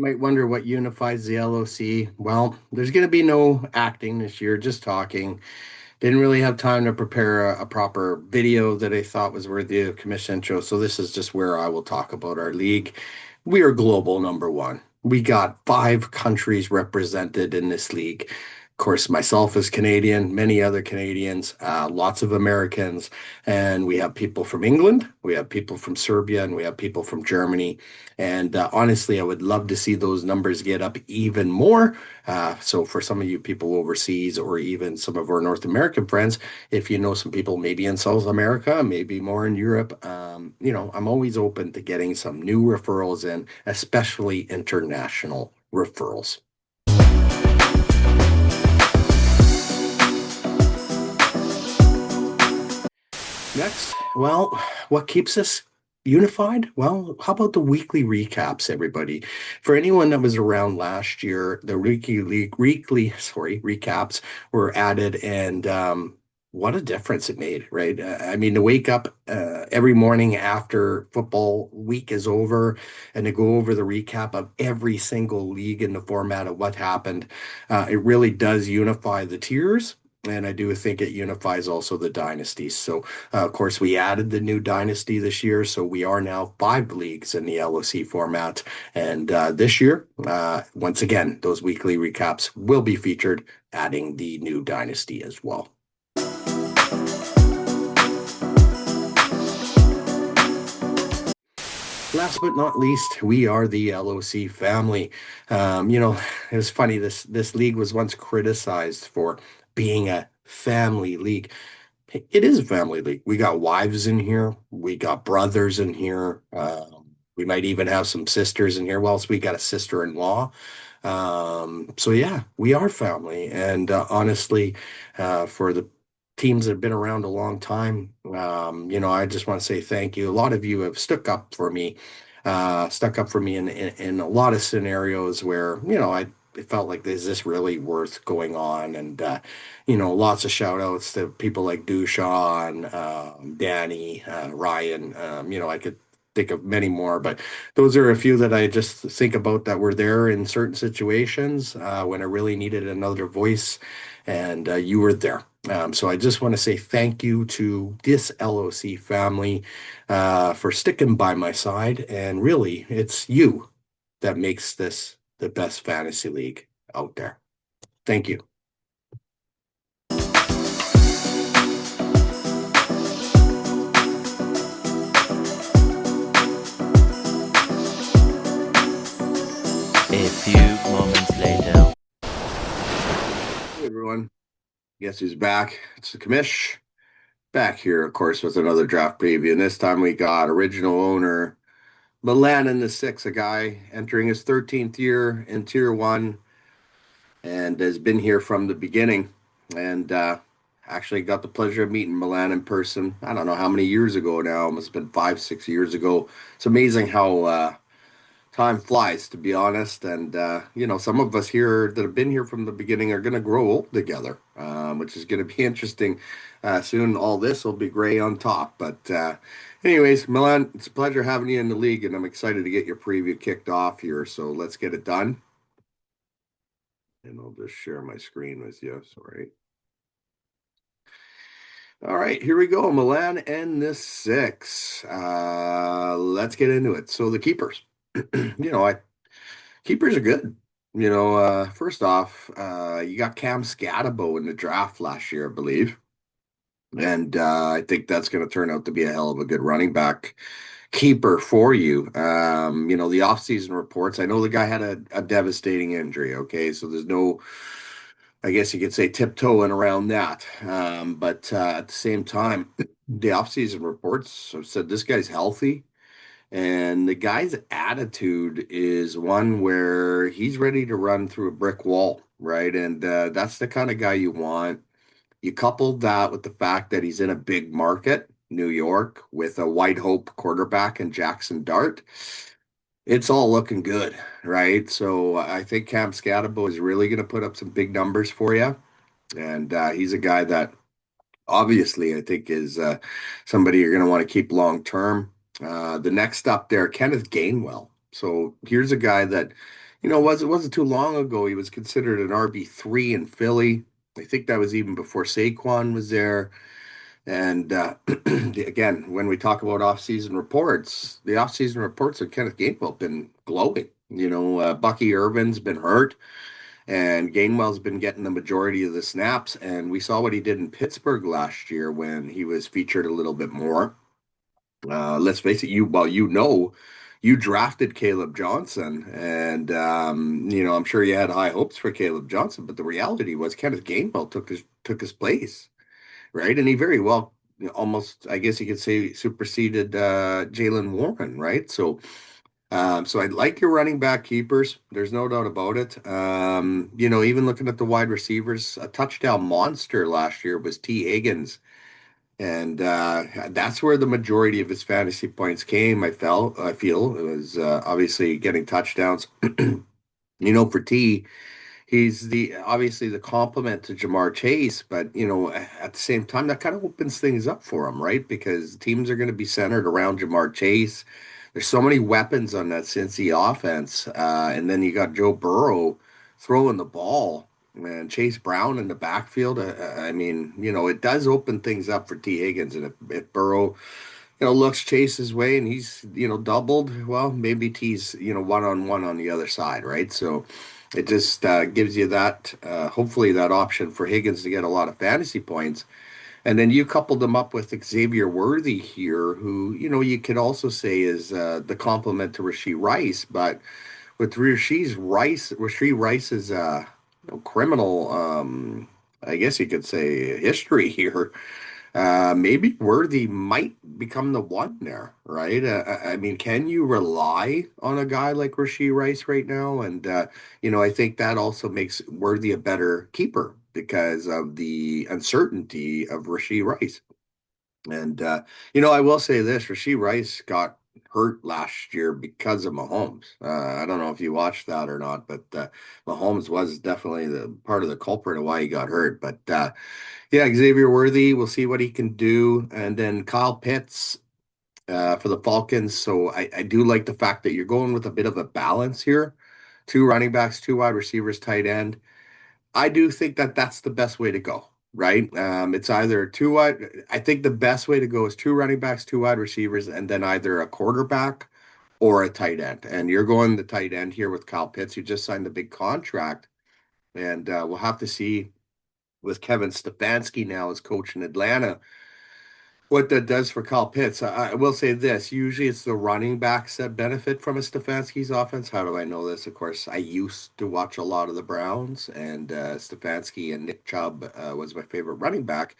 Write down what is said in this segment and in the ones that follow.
Might wonder what unifies the LOC. Well, there's going to be no acting this year, just talking. Didn't really have time to prepare a proper video that I thought was worthy of commission intro. So this is just where I will talk about our league. We are global number one. We got five countries represented in this league. Of course, myself as Canadian, many other Canadians, lots of Americans, and we have people from England, we have people from Serbia, and we have people from Germany. And honestly, I would love to see those numbers get up even more. So for some of you people overseas or even some of our North American friends, if you know some people maybe in South America, maybe more in Europe, I'm always open to getting some new referrals in, especially international referrals. Next, well, what keeps us unified? Well, how about the weekly recaps, everybody? For anyone that was around last year, the weekly recaps were added, and what a difference it made, right? I mean, to wake up every morning after football week is over and to go over the recap of every single league in the format of what happened, it really does unify the tiers. And I do think it unifies also the dynasties. So of course, we added the new dynasty this year, so we are now five leagues in the LOC format. And this year, once again, those weekly recaps will be featured, adding the new dynasty as well. Last but not least, we are the LOC family. It was funny. This league was once criticized for being a family league. It is a family league. We got wives in here. We got brothers in here. We might even have some sisters in here. Well, so we got a sister-in-law. So yeah, we are family. And honestly, for the teams that have been around a long time, I just want to say thank you. A lot of you have stuck up for me in a lot of scenarios where, I it felt like, is this really worth going on? And lots of shout outs to people like Dushan, Danny, Ryan. I could think of many more, but those are a few that I just think about that were there in certain situations when I really needed another voice, and you were there. So I just want to say thank you to this LOC family for sticking by my side. And really, it's you that makes this the best fantasy league out there. Thank you. A few moments later. Hey everyone, guess who's back? It's the commish back here, of course, with another draft preview. And this time we got original owner Milan in the six, a guy entering his 13th year in Tier 1 and has been here from the beginning. And actually got the pleasure of meeting Milan in person. I don't know how many years ago now. It must have been 5, 6 years ago. It's amazing how time flies, to be honest. And, some of us here that have been here from the beginning are going to grow old together, which is going to be interesting. Soon all this will be gray on top. But, anyways, Milan, it's a pleasure having you in the league, and I'm excited to get your preview kicked off here. So let's get it done. And I'll just share my screen with you. Sorry. All right, here we go. Milan and the six. Let's get into it. So the keepers. I keepers are good. First off, you got Cam Scatabo in the draft last year, I believe. And I think that's going to turn out to be a hell of a good running back keeper for you. The offseason reports, I know the guy had a devastating injury, okay? So there's no, I guess you could say, tiptoeing around that. But at the same time, the offseason reports have said this guy's healthy. And the guy's attitude is one where he's ready to run through a brick wall, right? And that's the kind of guy you want. You couple that with the fact that he's in a big market, New York, with a White Hope quarterback and Jackson Dart. It's all looking good, right? So I think Cam Scatabo is really going to put up some big numbers for you. And he's a guy that obviously I think is somebody you're going to want to keep long term. The next up there, Kenneth Gainwell. So here's a guy that it wasn't too long ago he was considered an RB3 in Philly. I think that was even before Saquon was there. And again, when we talk about off-season reports, the off-season reports of Kenneth Gainwell have been glowing. Bucky Irvin's been hurt, and Gainwell's been getting the majority of the snaps. And we saw what he did in Pittsburgh last year when he was featured a little bit more. Let's face it, you drafted Caleb Johnson, and I'm sure you had high hopes for Caleb Johnson, but the reality was Kenneth Gainwell took his place, right? And he very well, almost, I guess you could say, superseded Jalen Warren, right? So I like your running back keepers. There's no doubt about it. Even looking at the wide receivers, a touchdown monster last year was T. Higgins. And that's where the majority of his fantasy points came. I feel it was obviously getting touchdowns. For T, he's the obviously the complement to Jamar Chase, but at the same time, that kind of opens things up for him, right? Because teams are going to be centered around Jamar Chase. There's so many weapons on that Cincy offense, and then you got Joe Burrow throwing the ball and Chase Brown in the backfield. I mean, it does open things up for T. Higgins, and if Burrow looks Chase's way and he's, doubled, well, maybe T's, one-on-one on the other side, right? So it just gives you that, hopefully that option for Higgins to get a lot of fantasy points. And then you coupled them up with Xavier Worthy here, who, you could also say is the complement to Rashee Rice. But with Rashee Rice's criminal, I guess you could say, history here, maybe Worthy might become the one there, right? I mean, can you rely on a guy like Rashee Rice right now? And I think that also makes Worthy a better keeper because of the uncertainty of Rashee Rice. And I will say this: Rashee Rice got hurt last year because of Mahomes. I don't know if you watched that or not, but Mahomes was definitely the part of the culprit of why he got hurt. But yeah, Xavier Worthy, we'll see what he can do. And then Kyle Pitts for the Falcons. So I do like the fact that you're going with a bit of a balance here. Two running backs, two wide receivers, tight end. I do think that that's the best way to go, right? It's either two wide. I think the best way to go is two running backs, two wide receivers, and then either a quarterback or a tight end. And you're going the tight end here with Kyle Pitts, who just signed a big contract. And we'll have to see with Kevin Stefanski now as coach in Atlanta, what that does for Kyle Pitts. I will say this: usually it's the running backs that benefit from a Stefanski's offense. How do I know this? Of course, I used to watch a lot of the Browns, and Stefanski and Nick Chubb was my favorite running back,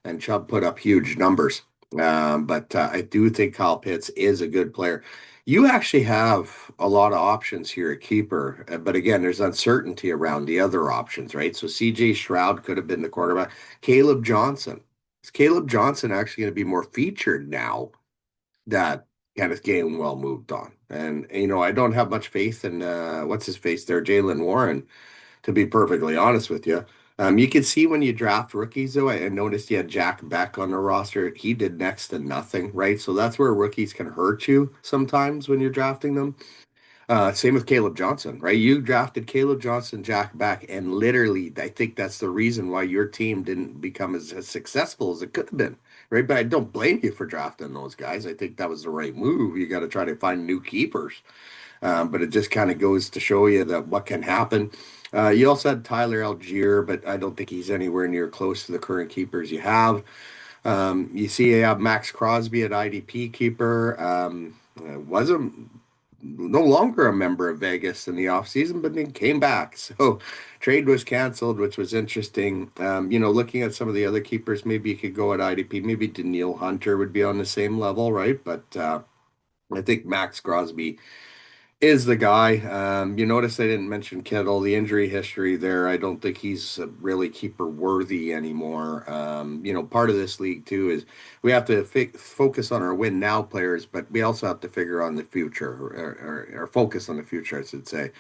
and Chubb put up huge numbers. But I do think Kyle Pitts is a good player. You actually have a lot of options here at keeper, but again, there's uncertainty around the other options, right? So C.J. Stroud could have been the quarterback. Caleb Johnson. Is Caleb Johnson actually going to be more featured now that Kenneth Gainwell moved on? And I don't have much faith in what's his face there, Jalen Warren, to be perfectly honest with you. You can see when you draft rookies, though. I noticed you had Jack Beck on the roster. He did next to nothing, right? So that's where rookies can hurt you sometimes when you're drafting them. Same with Caleb Johnson, right? You drafted Caleb Johnson, Jack Beck, and literally, I think that's the reason why your team didn't become as successful as it could have been, right? But I don't blame you for drafting those guys. I think that was the right move. You got to try to find new keepers. But it just kind of goes to show you that what can happen. You also had Tyler Algier, but I don't think he's anywhere near close to the current keepers you have. You see, you have Max Crosby at IDP keeper. Wasn't no longer a member of Vegas in the offseason, but then came back. So trade was canceled, which was interesting. Looking at some of the other keepers, maybe you could go at IDP. Maybe Daniil Hunter would be on the same level, right? But I think Max Crosby is the guy. You notice I didn't mention Kittle, the injury history there. I don't think he's really keeper worthy anymore. Part of this league too is we have to focus on our win now players, but we also have to figure on the future or focus on the future, I should say.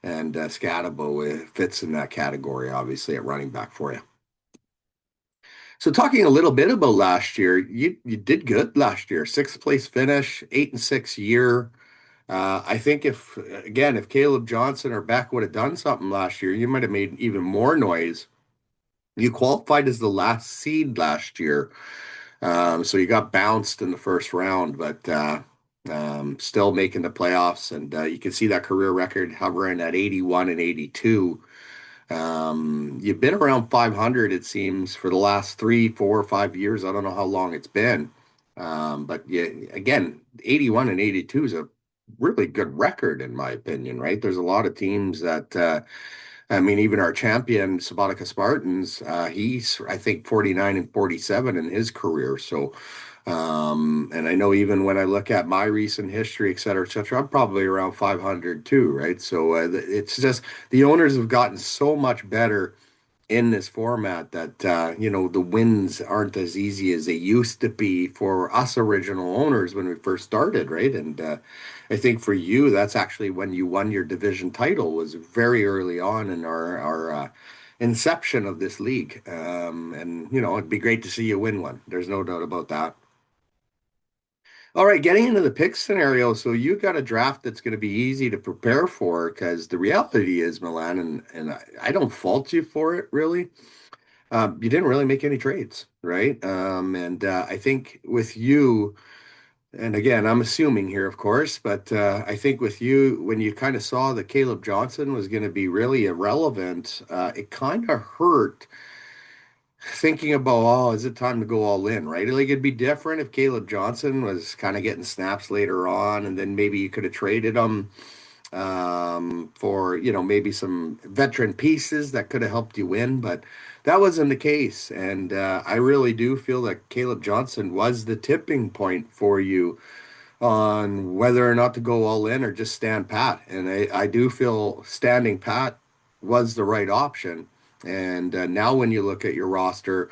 And Scatabo fits in that category, obviously, at running back for you. So talking a little bit about last year, you did good last year. Sixth place finish, 8-6 year. I think if Caleb Johnson or Beck would have done something last year, you might have made even more noise. You qualified as the last seed last year. So you got bounced in the first round, but still making the playoffs. And you can see that career record hovering at 81 and 82. You've been around 500, it seems, for the last 3, 4, 5 years. I don't know how long it's been. But yeah, again, 81 and 82 is a really good record, in my opinion, right? There's a lot of teams that, I mean, even our champion, Sabatica Spartans, he's, I think, 49 and 47 in his career. So, and I know even when I look at my recent history, et cetera, I'm probably around 500 too, right? So it's just the owners have gotten so much better in this format that the wins aren't as easy as they used to be for us original owners when we first started, right? And I think for you, that's actually when you won your division title, was very early on in our inception of this league. And it'd be great to see you win one. There's no doubt about that. All right, getting into the pick scenario. So you got a draft that's going to be easy to prepare for, because the reality is, Milan, and I don't fault you for it really. You didn't really make any trades, right? And I think with you, and again, I'm assuming here, of course, but I think with you, when you kind of saw that Caleb Johnson was going to be really irrelevant, it kind of hurt thinking about, oh, is it time to go all in, right? Like it'd be different if Caleb Johnson was kind of getting snaps later on, and then maybe you could have traded him for, maybe some veteran pieces that could have helped you win, but that wasn't the case. And I really do feel that Caleb Johnson was the tipping point for you on whether or not to go all in or just stand pat. And I do feel standing pat was the right option. And now, when you look at your roster,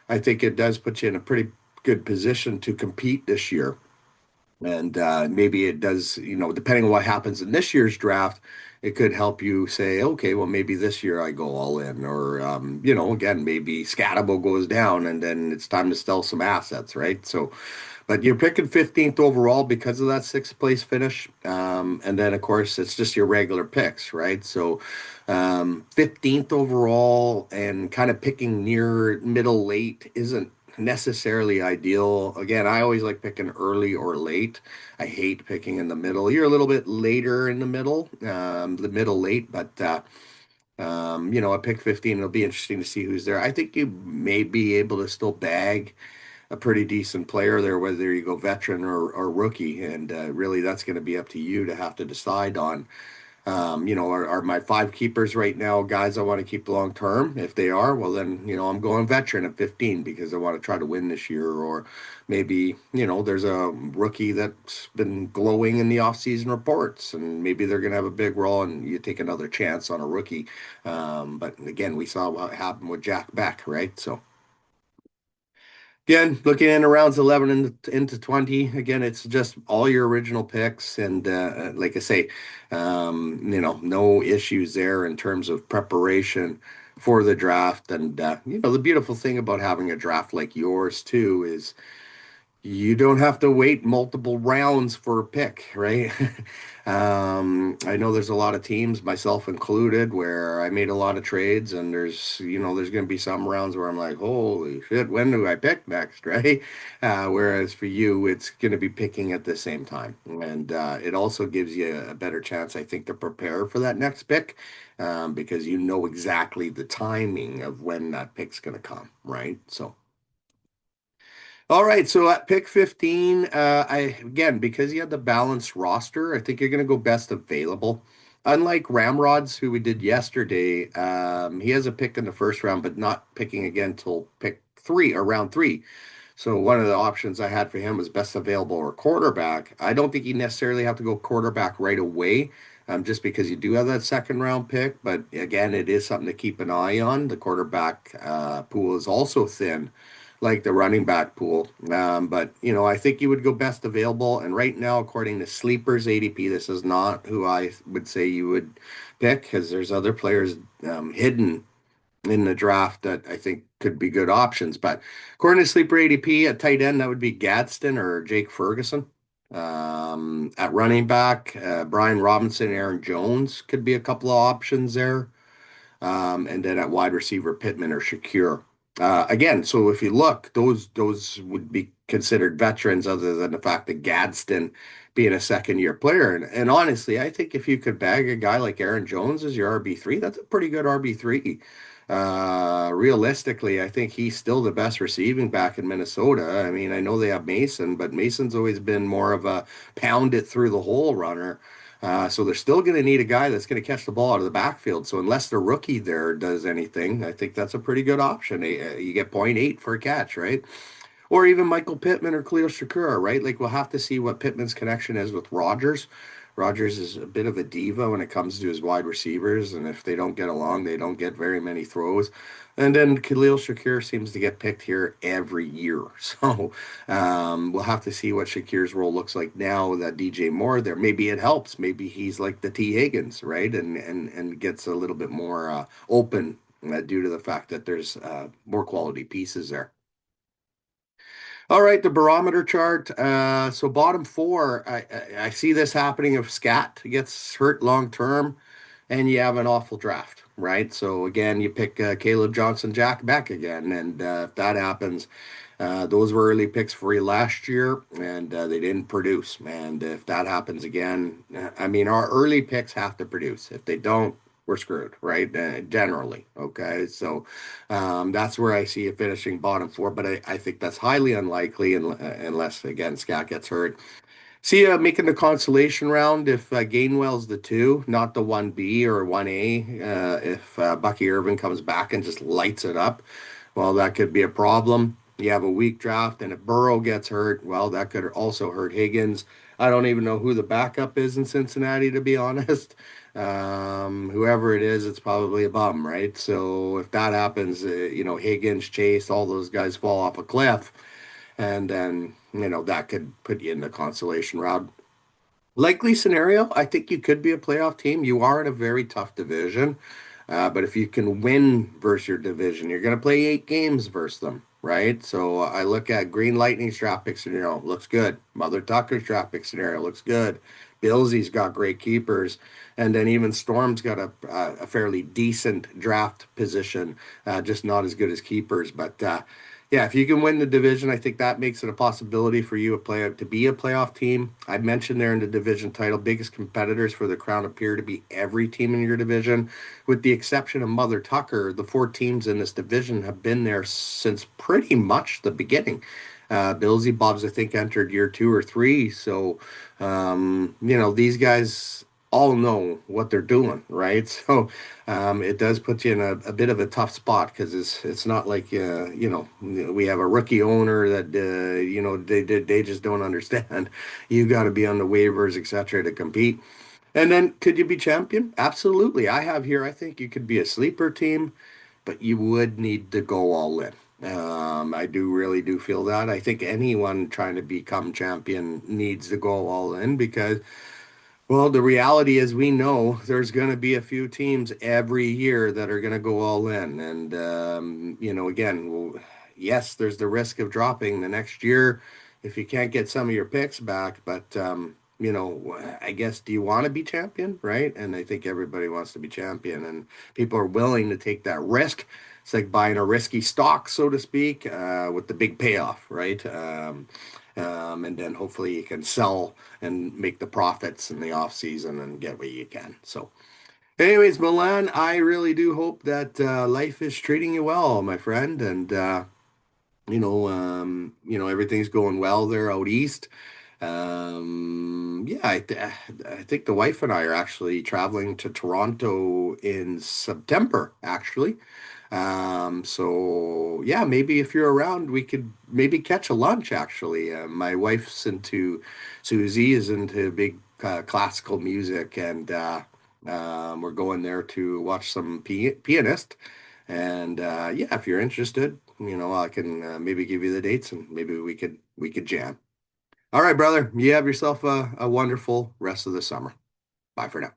I think it does put you in a pretty good position to compete this year. And maybe it does, depending on what happens in this year's draft, it could help you say, okay, well, maybe this year I go all in. Or, again, maybe Scatabo goes down and then it's time to sell some assets, right? So, but you're picking 15th overall because of that sixth place finish. And then, of course, it's just your regular picks, right? So 15th overall and kind of picking near middle late isn't necessarily ideal. Again, I always like picking early or late. I hate picking in the middle. You're a little bit later in the middle late, but at pick 15, it'll be interesting to see who's there. I think you may be able to still bag a pretty decent player there, whether you go veteran or rookie. And really, that's going to be up to you to have to decide on. Are my five keepers right now guys I want to keep long term? If they are, well, then, I'm going veteran at 15 because I want to try to win this year. Or maybe, there's a rookie that's been glowing in the offseason reports and maybe they're going to have a big role and you take another chance on a rookie. But again, we saw what happened with Jack Beck, right? So, again, looking into rounds 11 into 20, again, it's just all your original picks. And like I say, no issues there in terms of preparation for the draft. And, the beautiful thing about having a draft like yours, too, is you don't have to wait multiple rounds for a pick, right? I know there's a lot of teams, myself included, where I made a lot of trades, and there's going to be some rounds where I'm like, holy shit, when do I pick next, right? Whereas for you, it's going to be picking at the same time, and it also gives you a better chance, I think, to prepare for that next pick, because you know exactly the timing of when that pick's going to come, right? So. All right, so at pick 15, because you had the balanced roster, I think you're going to go best available. Unlike Ramrods, who we did yesterday, he has a pick in the first round, but not picking again till pick three or round three. So one of the options I had for him was best available or quarterback. I don't think you necessarily have to go quarterback right away, just because you do have that second round pick. But again, it is something to keep an eye on. The quarterback pool is also thin, like the running back pool. But I think you would go best available. And right now, according to Sleepers ADP, this is not who I would say you would pick, because there's other players hidden in the draft that I think could be good options. But according to Sleeper ADP, at tight end, that would be Gadsden or Jake Ferguson. At running back, Brian Robinson, Aaron Jones could be a couple of options there. And then at wide receiver, Pittman or Shakir. Again, so if you look, those would be considered veterans, other than the fact that Gadsden being a second year player. And honestly, I think if you could bag a guy like Aaron Jones as your RB3, that's a pretty good RB3. Realistically, I think he's still the best receiving back in Minnesota. I mean, I know they have Mason, but Mason's always been more of a pound it through the hole runner. So they're still going to need a guy that's going to catch the ball out of the backfield. So unless the rookie there does anything, I think that's a pretty good option. You get point 0.8 for a catch, right? Or even Michael Pittman or Khalil Shakir, right? Like we'll have to see what Pittman's connection is with Rodgers. Rodgers is a bit of a diva when it comes to his wide receivers, and if they don't get along, they don't get very many throws. And then Khalil Shakir seems to get picked here every year. So we'll have to see what Shakir's role looks like now that DJ Moore there. Maybe it helps. Maybe he's like the T. Higgins, right? And gets a little bit more open due to the fact that there's more quality pieces there. All right, the barometer chart. So bottom four, I see this happening if Scat gets hurt long term, and you have an awful draft, right? So again, you pick Caleb Johnson, Jack Beck again, and if that happens, those were early picks for you last year, and they didn't produce. And if that happens again, I mean, our early picks have to produce. If they don't, we're screwed, right? Generally, okay. So that's where I see it finishing bottom four, but I think that's highly unlikely unless again Scott gets hurt. See, making the consolation round if Gainwell's the two, not the 1B or 1A. If Bucky Irvin comes back and just lights it up, well, that could be a problem. You have a weak draft, and if Burrow gets hurt, well, that could also hurt Higgins. I don't even know who the backup is in Cincinnati, to be honest. Whoever it is, it's probably a bum, right? So if that happens, Higgins, Chase, all those guys fall off a cliff, and then that could put you in the consolation round. Likely scenario, I think you could be a playoff team. You are in a very tough division, but if you can win versus your division, you're going to play 8 games versus them, right? So I look at Green Lightning's draft pick scenario, looks good. Mother Tucker's draft pick scenario looks good. Billsy's got great keepers, and then even Storm's got a fairly decent draft position, just not as good as keepers. But yeah, if you can win the division, I think that makes it a possibility for you to be a playoff team. I mentioned there in the division title, biggest competitors for the crown appear to be every team in your division, with the exception of Mother Tucker. The 4 teams in this division have been there since pretty much the beginning. Billsy Bob's, I think, entered year 2 or 3. So, these guys all know what they're doing, right? So it does put you in a bit of a tough spot because it's not like we have a rookie owner that they just don't understand. You got to be on the waivers, etc., to compete. And then could you be champion? Absolutely. I have here. I think you could be a sleeper team, but you would need to go all in. I do really do feel that. I think anyone trying to become champion needs to go all in because well, the reality is we know there's going to be a few teams every year that are going to go all in. And, again, well, yes, there's the risk of dropping the next year if you can't get some of your picks back. But, I guess, do you want to be champion, right? And I think everybody wants to be champion, and people are willing to take that risk. It's like buying a risky stock, so to speak, with the big payoff, right? And then hopefully you can sell and make the profits in the off season and get what you can. So, anyways, Milan, I really do hope that life is treating you well, my friend, and everything's going well there out east. Yeah, I think the wife and I are actually traveling to Toronto in September, actually. So yeah, maybe if you're around, we could maybe catch a lunch actually. My wife's into Susie is into big classical music, and we're going there to watch some pianist. And yeah, if you're interested, I can maybe give you the dates, and maybe we could jam. All right, brother. You have yourself a wonderful rest of the summer. Bye for now.